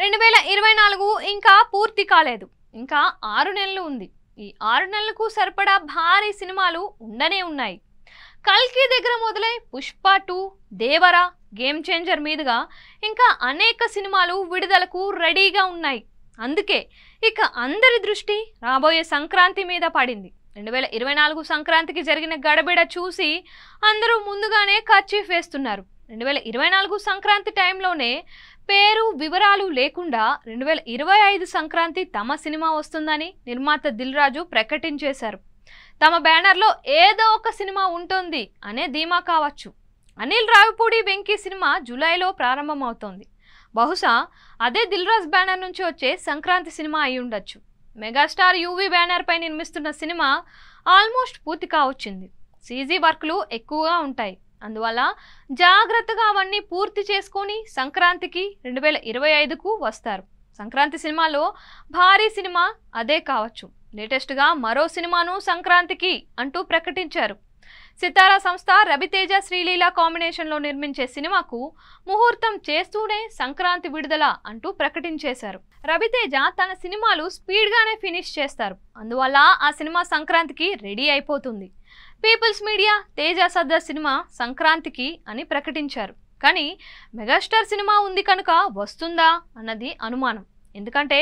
2024 ఇంకా పూర్తి కాలేదు. ఇంకా 6 నెలలు ఉంది. ఈ 6 నెలలకు సరిపడా భారీ సినిమాలు ఉండనే ఉన్నాయి. కల్కి దగ్గర మొదలై పుష్ప 2, దేవరా, గేమ్ చేంజర్ మీదుగా ఇంకా అనేక సినిమాలు విడుదలకు రెడీగా ఉన్నాయి. అందుకే ఇక అందరి దృష్టి రాబోయే సంక్రాంతి మీద పడింది. 2024 సంక్రాంతికి జరిగిన గడబిడ చూసి అందరూ ముందుగానే కర్చీఫ్ వేస్తున్నారు. 2024 సంక్రాంతి టైంలోనే పేరు వివరాలు లేకుండా 2025 సంక్రాంతి తమ సినిమా వస్తుందని నిర్మాత దిల్ రాజు ప్రకటించేశారు. తమ బ్యానర్లో ఏదో ఒక సినిమా ఉంటుంది అనే ధీమా కావచ్చు. అనిల్ రావిపూడి వెంకీ సినిమా జూలైలో ప్రారంభమవుతోంది. బహుశా అదే దిల్ రాజు బ్యానర్ నుంచి వచ్చే సంక్రాంతి సినిమా అయి ఉండొచ్చు. మెగాస్టార్ యూవీ బ్యానర్ పై నిర్మిస్తున్న సినిమా ఆల్మోస్ట్ పూర్తి కావచ్చింది. సీజీ వర్క్లు ఎక్కువగా ఉంటాయి. అందువల్ల జాగ్రత్తగా అవన్నీ పూర్తి చేసుకొని సంక్రాంతికి 2025కు వస్తారు. సంక్రాంతి సినిమాలో భారీ సినిమా అదే కావచ్చు. లేటెస్ట్గా మరో సినిమాను సంక్రాంతికి అంటూ ప్రకటించారు. సితారా సంస్థ రవితేజ శ్రీలీల కాంబినేషన్లో నిర్మించే సినిమాకు ముహూర్తం చేస్తూనే సంక్రాంతి విడుదల అంటూ ప్రకటించేశారు. రవితేజ తన సినిమాలు స్పీడ్గానే ఫినిష్ చేస్తారు. అందువల్ల ఆ సినిమా సంక్రాంతికి రెడీ అయిపోతుంది. People's media Teja Sardar cinema సంక్రాంతికి అని ప్రకటించారు. కానీ మెగాస్టార్ సినిమా ఉంది కనుక వస్తుందా అన్నది అనుమానం. ఎందుకంటే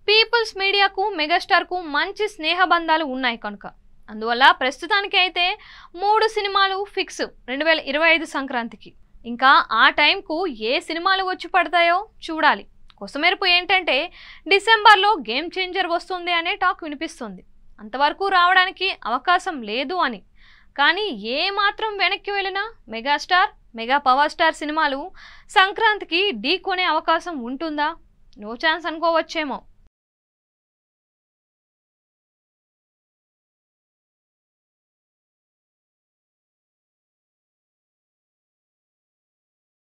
పీపుల్స్ మీడియాకు మెగాస్టార్కు మంచి స్నేహబంధాలు ఉన్నాయి కనుక. అందువల్ల ప్రస్తుతానికి అయితే 3 సినిమాలు ఫిక్స్ 2025 సంక్రాంతికి. ఇంకా ఆ టైంకు ఏ సినిమాలు వచ్చి పడతాయో చూడాలి. కొసమెరుపు ఏంటంటే డిసెంబర్లో గేమ్ చేంజర్ వస్తుంది అనే టాక్ వినిపిస్తుంది. అంతవరకు రావడానికి అవకాశం లేదు అని. కానీ ఏ మాత్రం వెనక్కి వెళ్ళినా మెగాస్టార్, మెగా పవర్ స్టార్ సినిమాలు సంక్రాంతికి ఢీ కొనే అవకాశం ఉంటుందా? No chance అనుకోవచ్చేమో.